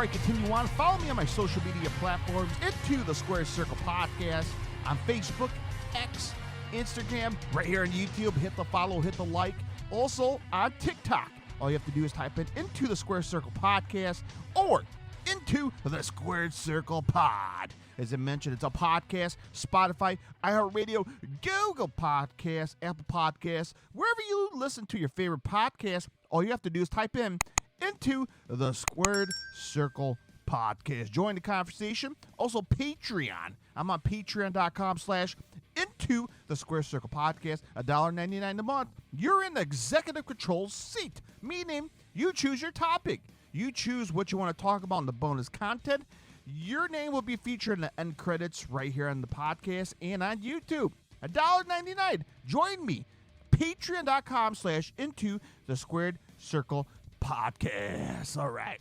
I continue on, follow me on my social media platforms, Into the Square Circle Podcast, on Facebook, X, Instagram, right here on YouTube. Hit the follow, hit the like. Also on TikTok. All you have to do is type in Into the Square Circle Podcast or Into the Squared Circle Pod. As I mentioned, it's a podcast, Spotify, iHeartRadio, Google Podcasts, Apple Podcasts, wherever you listen to your favorite podcast. All you have to do is type in Into the Squared Circle Podcast. Join the conversation. Also, Patreon. I'm on patreon.com/Into the Square Circle Podcast. $1.99 a month. You're in the executive control seat, meaning you choose your topic. You choose what you want to talk about in the bonus content. Your name will be featured in the end credits right here on the podcast and on YouTube. $1.99. Join me. Patreon.com/Into the Squared Circle Podcast. All right.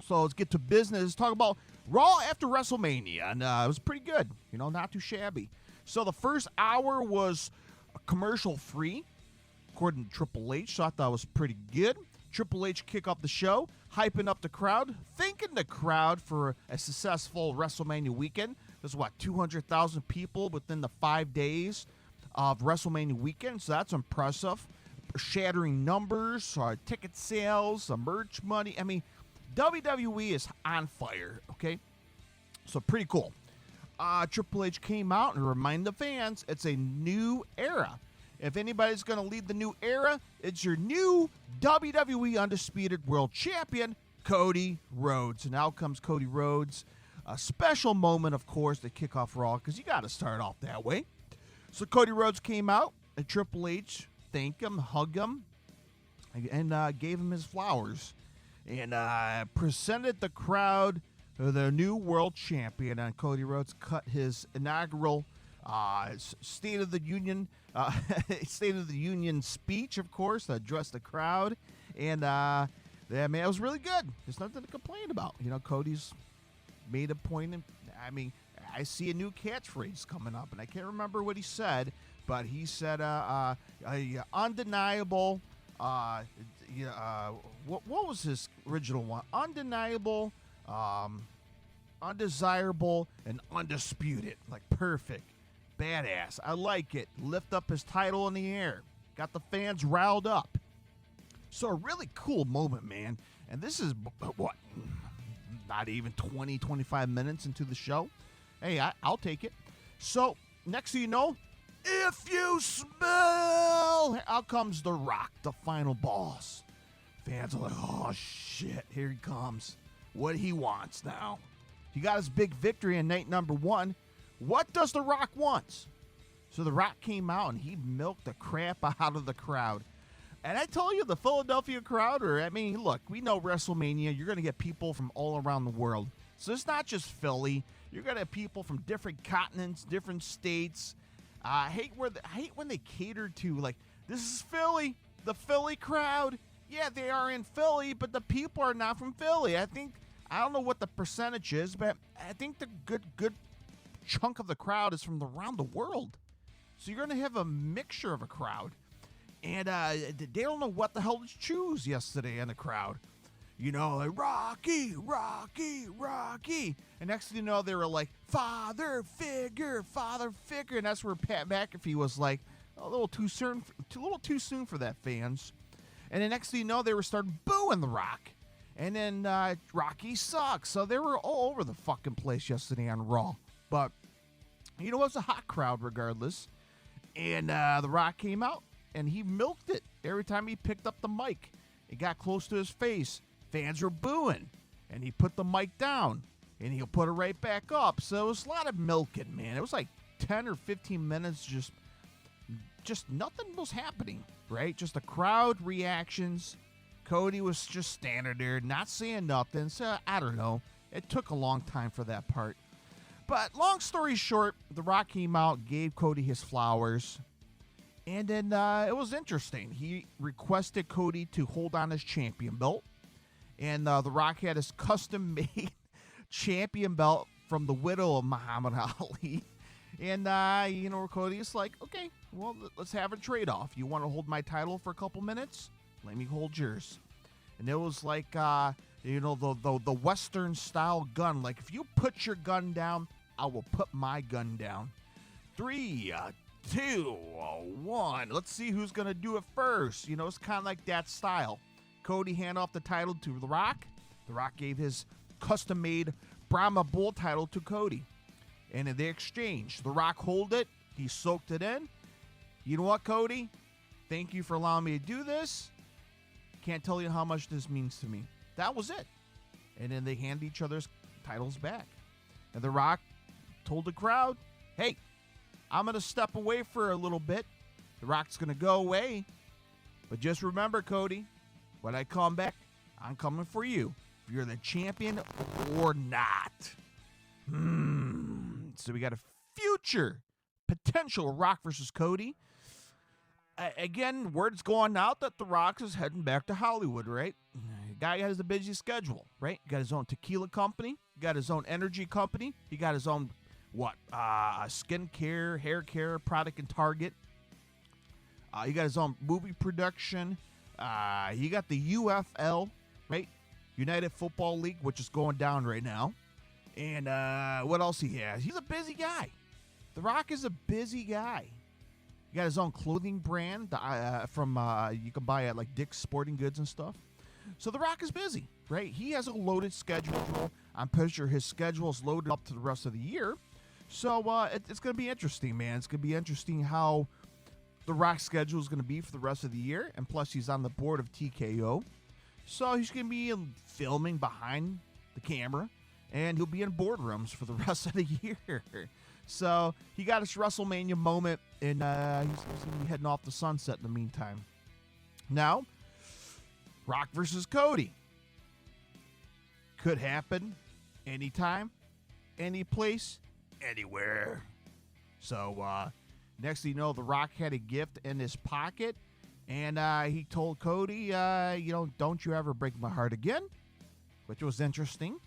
So let's get to business. Talk about Raw After WrestleMania. And it was pretty good. Not too shabby. So the first hour was commercial free, according to Triple H. So I thought it was pretty good. Triple H kick off the show, hyping up the crowd, thanking the crowd for a successful WrestleMania weekend. There's 200,000 people within the 5 days of WrestleMania weekend, so that's impressive. Shattering numbers, ticket sales, merch money. I mean, WWE is on fire, okay? So pretty cool. Triple H came out and reminded the fans it's a new era. If anybody's going to lead the new era, it's your new WWE Undisputed World Champion, Cody Rhodes. And out comes Cody Rhodes. A special moment, of course, to kick off Raw, because you got to start off that way. So Cody Rhodes came out, and Triple H thanked him, hugged him, and gave him his flowers. And presented the crowd the new world champion. And Cody Rhodes cut his inaugural State of the Union speech, of course, to address the crowd. And it was really good. There's nothing to complain about. Cody's made a point. I see a new catchphrase coming up, and I can't remember what he said, but he said undeniable. What was his original one? Undeniable, undesirable, and undisputed. Like, perfect. Badass. I like it. Lift up his title in the air. Got the fans riled up. So a really cool moment, man. And this is, not even 20, 25 minutes into the show. Hey, I'll take it. So, next thing you know, if you smell, out comes The Rock, the final boss. Fans are like, oh, shit, here he comes. What he wants now. He got his big victory in night number 1. What does The Rock want? So The Rock came out and he milked the crap out of the crowd. And I tell you, the Philadelphia crowd, look, we know WrestleMania, you're going to get people from all around the world. So it's not just Philly. You're going to have people from different continents, different states. I hate when they cater to, like, this is Philly, the Philly crowd. Yeah, they are in Philly, but the people are not from Philly. I don't know what the percentage is, but I think the good chunk of the crowd is from around the world. So you're going to have a mixture of a crowd. And they don't know what the hell to choose yesterday in the crowd. Like, Rocky, Rocky, Rocky. And next thing you know, they were like, father figure. And that's where Pat McAfee was like, a little too soon for that, fans. And the next thing you know, they were starting booing The Rock. And then Rocky sucks. So they were all over the fucking place yesterday on Raw. But, it was a hot crowd regardless. And The Rock came out, and he milked it. Every time he picked up the mic, it got close to his face. Fans were booing. And he put the mic down, and he'll put it right back up. So it was a lot of milking, man. It was like 10 or 15 minutes, just nothing was happening, right? Just the crowd reactions. Cody was just standing there, not saying nothing. So I don't know. It took a long time for that part. But long story short, The Rock came out, gave Cody his flowers. And then it was interesting. He requested Cody to hold on his champion belt. And The Rock had his custom-made champion belt from the widow of Muhammad Ali. And, Cody's like, okay, well, let's have a trade-off. You want to hold my title for a couple minutes? Let me hold yours. And it was like You know, the Western style gun. Like, if you put your gun down, I will put my gun down. 3, 2, 1. Let's see who's going to do it first. You know, it's kind of like that style. Cody hand off the title to The Rock. The Rock gave his custom-made Brahma Bull title to Cody. And in the exchange, The Rock hold it. He soaked it in. You know what, Cody? Thank you for allowing me to do this. Can't tell you how much this means to me. That was it. And then they hand each other's titles back. And The Rock told the crowd, hey, I'm going to step away for a little bit. The Rock's going to go away. But just remember, Cody, when I come back, I'm coming for you. If you're the champion or not. So we got a future potential Rock versus Cody. Again, word's going out that The Rock is heading back to Hollywood, right? The guy has a busy schedule, right? He got his own tequila company. He got his own energy company. He got his own, skincare, hair care product in Target. He got his own movie production. He got the UFL, right? United Football League, which is going down right now. And what else he has? He's a busy guy. The Rock is a busy guy. He got his own clothing brand from you can buy at like Dick's Sporting Goods and stuff. So The Rock is busy, right? He has a loaded schedule. I'm pretty sure his schedule is loaded up to the rest of the year. So it's going to be interesting, man. It's going to be interesting how The Rock's schedule is going to be for the rest of the year. And plus, he's on the board of TKO. So he's going to be filming behind the camera. And he'll be in boardrooms for the rest of the year. So he got his WrestleMania moment. And he's going to be heading off the sunset in the meantime. Now, Rock versus Cody. Could happen anytime, any place, anywhere. So, next thing you know, The Rock had a gift in his pocket, and he told Cody, don't you ever break my heart again, which was interesting.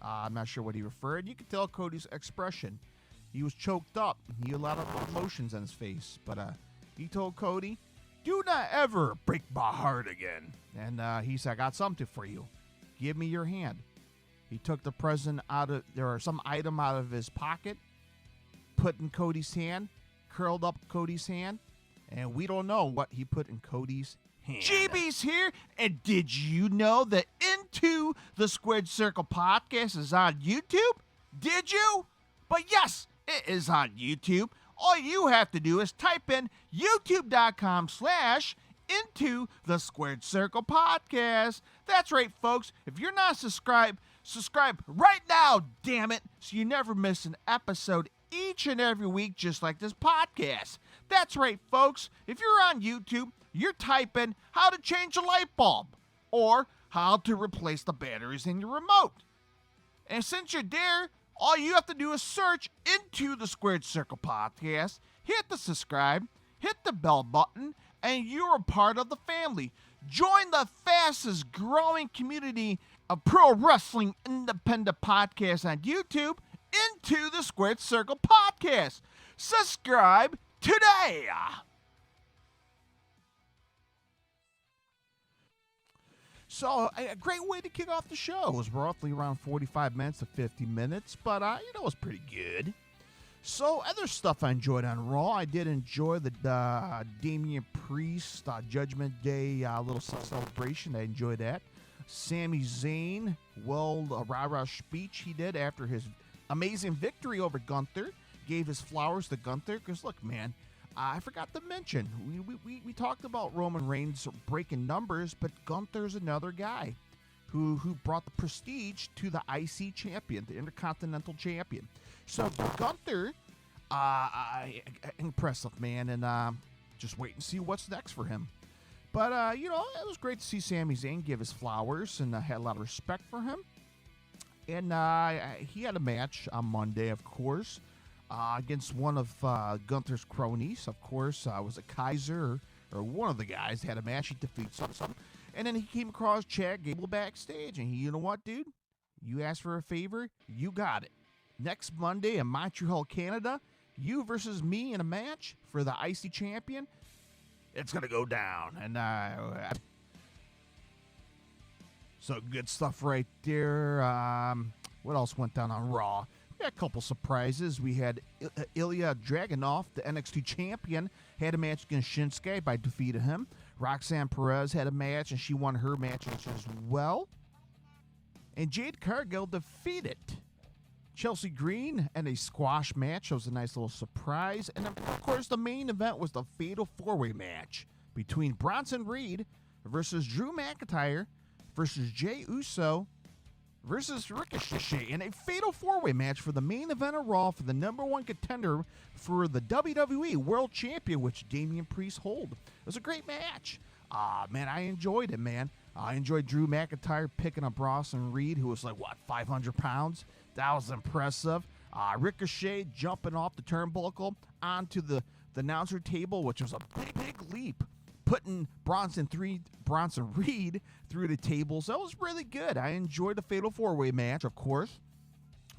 I'm not sure what he referred. You could tell Cody's expression. He was choked up. He had a lot of emotions on his face, but he told Cody, do not ever break my heart again. And he said, I got something for you. Give me your hand. He took the present some item out of his pocket, put in Cody's hand, curled up Cody's hand, and we don't know what he put in Cody's hand. GB's here, and did you know that Into the Squared Circle podcast is on YouTube? Did you? But yes, it is on YouTube. All you have to do is type in youtube.com/Into the Squared Circle podcast. That's right, folks. If you're not subscribed, subscribe right now, damn it, so you never miss an episode each and every week, just like this podcast. That's right, folks. If you're on YouTube, you're typing how to change a light bulb or how to replace the batteries in your remote. And since you're there, all you have to do is search Into the Squared Circle podcast, hit the subscribe, hit the bell button, and you're a part of the family. Join the fastest growing community of pro wrestling independent podcasts on YouTube, Into the Squared Circle podcast. Subscribe today. So, a great way to kick off the show. It was roughly around 45 minutes to 50 minutes, but, it was pretty good. So, other stuff I enjoyed on Raw. I did enjoy the Damian Priest Judgment Day little celebration. I enjoyed that. Sami Zayn, rah-rah speech he did after his amazing victory over Gunther. Gave his flowers to Gunther. Because, look, man, I forgot to mention, we talked about Roman Reigns breaking numbers, but Gunther's another guy who brought the prestige to the IC champion, the Intercontinental champion. So Gunther, impressive, man, and just wait and see what's next for him. But, it was great to see Sami Zayn give his flowers, and I had a lot of respect for him. And he had a match on Monday, of course, against one of Gunther's cronies. Of course, was it Kaiser or one of the guys had a match. He defeats something. And then he came across Chad Gable backstage. And you know what, dude? You asked for a favor, you got it. Next Monday in Montreal, Canada, you versus me in a match for the IC champion. It's going to go down. And So good stuff right there. What else went down on Raw? We had a couple surprises. We had Ilya Dragunov, the NXT champion, had a match against Shinsuke by defeating him. Roxanne Perez had a match, and she won her match as well. And Jade Cargill defeated Chelsea Green in a squash match. It was a nice little surprise. And of course, the main event was the Fatal 4-Way match between Bronson Reed versus Drew McIntyre versus Jey Uso versus Ricochet in a Fatal 4-Way match for the main event of Raw for the number one contender for the WWE World Champion, which Damian Priest hold. It was a great match. Man, I enjoyed it, man. I enjoyed Drew McIntyre picking up Bronson Reed, who was like, 500 pounds? That was impressive. Ricochet jumping off the turnbuckle onto the announcer table, which was a big leap, putting Bronson Reed through the table. So it was really good. I enjoyed the Fatal 4-Way match, of course.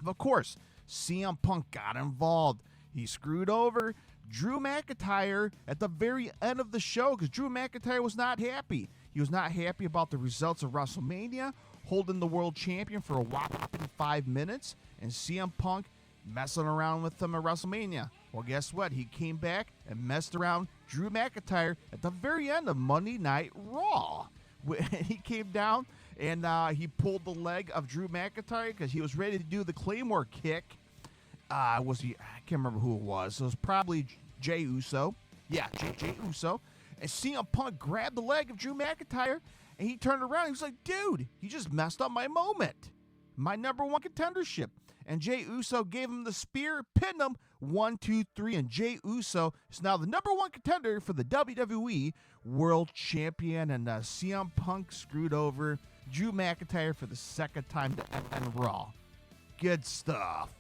Of course, CM Punk got involved. He screwed over Drew McIntyre at the very end of the show because Drew McIntyre was not happy. He was not happy about the results of WrestleMania, holding the world champion for a whopping 5 minutes, and CM Punk messing around with him at WrestleMania. Well, guess what? He came back and messed around Drew McIntyre at the very end of Monday Night Raw. He came down and he pulled the leg of Drew McIntyre because he was ready to do the Claymore kick. I can't remember who it was. It was probably Jey Uso. Yeah, Jey Uso. And CM Punk grabbed the leg of Drew McIntyre, and he turned around. He was like, dude, you just messed up my moment. My number one contendership. And Jey Uso gave him the spear, pinned him, 1, 2, 3, and Jey Uso is now the number one contender for the WWE World Champion. And CM Punk screwed over Drew McIntyre for the second time to end Raw. Good stuff.